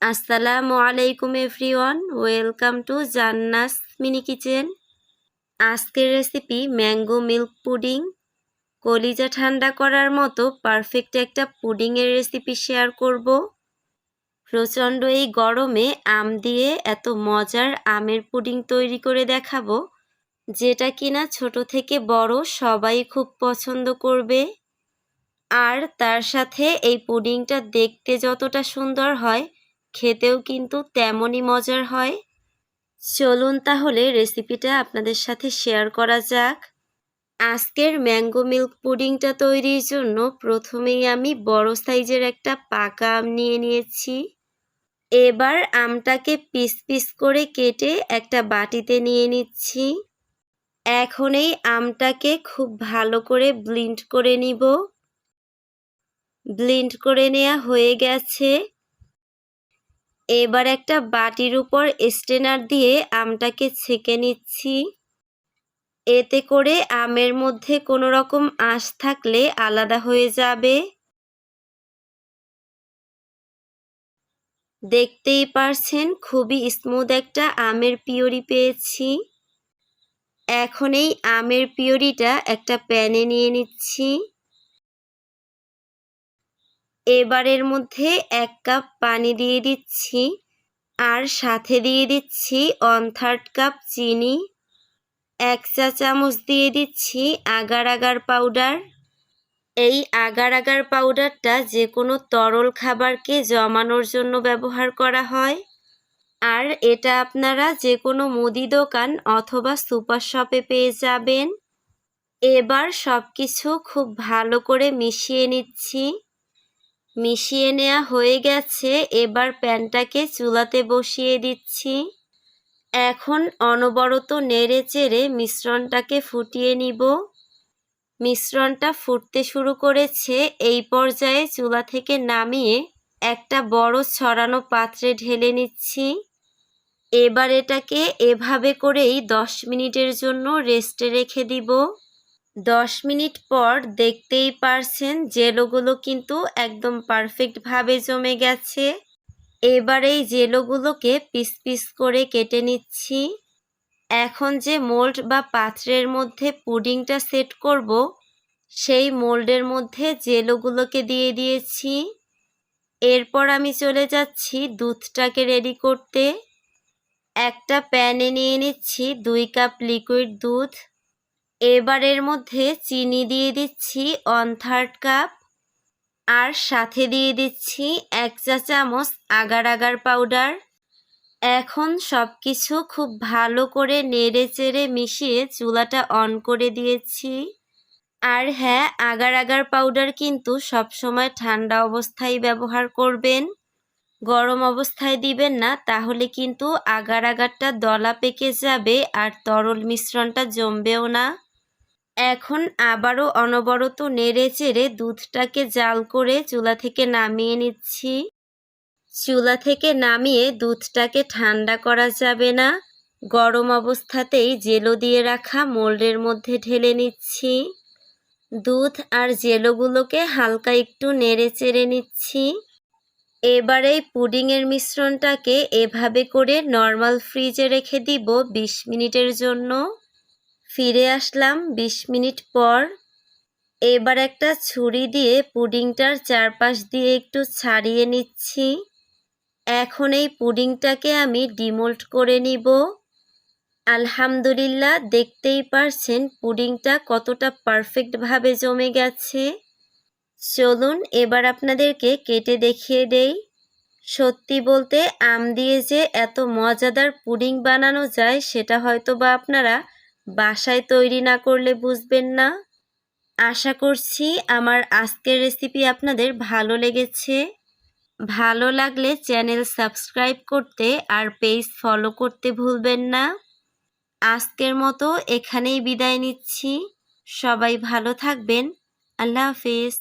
আসসালামু আলাইকুম everyone, welcome to জান্নাস mini kitchen. আজকের রেসিপি ম্যাঙ্গো মিল্ক পুডিং। কলিজা ঠান্ডা করার মতো পারফেক্ট একটা পুডিংয়ের রেসিপি শেয়ার করব। প্রচণ্ড এই গরমে আম দিয়ে এত মজার আমের পুডিং তৈরি করে দেখাবো, যেটা কিনা ছোট থেকে বড় সবাই খুব পছন্দ করবে। আর তার সাথে এই পুডিংটা দেখতে যতটা সুন্দর হয়, খেতেও কিন্তু তেমনই মজার হয়। চলুন তাহলে রেসিপিটা আপনাদের সাথে শেয়ার করা যাক। আজকের ম্যাঙ্গো মিল্ক পুডিংটা তৈরির জন্য প্রথমেই আমি বড় সাইজের একটা পাকা আম নিয়ে নিয়েছি। এবার আমটাকে পিস পিস করে কেটে একটা বাটিতে নিয়ে নিচ্ছি। এখন এই আমটাকে খুব ভালো করে ব্লেন্ড করে নিব। ব্লেন্ড করে নেওয়া হয়ে গেছে। এবার একটা বাটির উপর স্ট্রেনার দিয়ে আমটাকে ছেঁকে নিচ্ছি। এতে করে আমের মধ্যে কোনো রকম আঁশ থাকলে আলাদা হয়ে যাবে। দেখতেই পারছেন খুবই স্মুথ একটা আমের পিউরি পেয়েছি। এখন এই আমের পিউরিটা একটা প্যানে নিয়ে নিচ্ছি। এবার এর মধ্যে 1 কাপ পানি দিয়ে দিচ্ছি, আর সাথে দিয়ে দিচ্ছি 1/3 কাপ চিনি। 1 চা চামচ দিয়ে দিচ্ছি আগার আগার পাউডার। এই আগার আগার পাউডারটা যে কোনো তরল খাবারকে জমানোর জন্য ব্যবহার করা হয়। আর এটা আপনারা যে কোনো মুদি দোকান অথবা সুপার শপে পেয়ে যাবেন। এবার সব কিছু খুব ভালো করে মিশিয়ে নিচ্ছি। মিশিয়ে নেওয়া হয়ে গেছে। এবার প্যানটাকে চুলাতে বসিয়ে দিচ্ছি। এখন অনবরত নেড়ে চেড়ে মিশ্রণটাকে ফুটিয়ে নিব। মিশ্রণটা ফুটতে শুরু করেছে। এই পর্যায়ে চুলা থেকে নামিয়ে একটা বড় ছড়ানো পাত্রে ঢেলে নিচ্ছি। এবার এটাকে এভাবে করেই 10 মিনিটের জন্য রেস্টে রেখে দিব। 10 মিনিট পর দেখতেই পারছেন জেলোগুলো কিন্তু একদম পারফেক্টভাবে জমে গেছে। এবার এই জেলোগুলোকে পিস পিস করে কেটে নিচ্ছি। এখন যে মোল্ড বা পাত্রের মধ্যে পুডিংটা সেট করব, সেই মোল্ডের মধ্যে জেলোগুলোকে দিয়ে দিয়েছি। এরপর আমি চলে যাচ্ছি দুধটাকে রেডি করতে। একটা প্যানে নিয়ে নিচ্ছি 2 কাপ লিকুইড দুধ। এবার এর মধ্যে চিনি দিয়ে দিচ্ছি 1/3 কাপ, আর সাথে দিয়ে দিচ্ছি 1 চা চামচ আগার আগার পাউডার। এখন সব কিছু খুব ভালো করে নেড়ে চেড়ে মিশিয়ে চুলাটা অন করে দিয়েছি। আর হ্যাঁ, আগার আগার পাউডার কিন্তু সবসময় ঠান্ডা অবস্থায় ব্যবহার করবেন, গরম অবস্থায় দিবেন না, তাহলে কিন্তু আগার আগারটা দলা পেকে যাবে আর তরল মিশ্রণটা জমবেও না। এখন আবারও অনবরত নেড়ে চেড়ে দুধটাকে জাল করে চুলা থেকে নামিয়ে নিচ্ছি। চুলা থেকে নামিয়ে দুধটাকে ঠান্ডা করা যাবে না, গরম অবস্থাতেই জেলো দিয়ে রাখা মোল্ডের মধ্যে ঢেলে নিচ্ছি। দুধ আর জেলোগুলোকে হালকা একটু নেড়ে চেড়ে নিচ্ছি। এবার এই পুডিংয়ের মিশ্রণটাকে এভাবে করে নর্মাল ফ্রিজে রেখে দিব 20 মিনিটের জন্য। ফিরে আসলাম 20 মিনিট পর। এবার একটা ছুরি দিয়ে পুডিংটার চারপাশ দিয়ে একটু ছাড়িয়ে নিচ্ছি। এখন এই পুডিংটাকে আমি ডিমোল্ড করে নিব। আলহামদুলিল্লাহ, দেখতেই পারছেন পুডিংটা কতটা পারফেক্টভাবে জমে গেছে। চলুন এবার আপনাদেরকে কেটে দেখিয়ে দেই। সত্যি বলতে আম দিয়ে যে এত মজাদার পুডিং বানানো যায়, সেটা হয়তো বা আপনারা বাসায় তৈরি না করলে বুঝবেন না। আশা করছি আমার আজকের রেসিপি আপনাদের ভালো লেগেছে। ভালো লাগলে চ্যানেল সাবস্ক্রাইব করতে আর পেজ ফলো করতে ভুলবেন না। আজকের মতো এখানেই বিদায় নিচ্ছি। সবাই ভালো থাকবেন। আল্লাহ হাফেজ।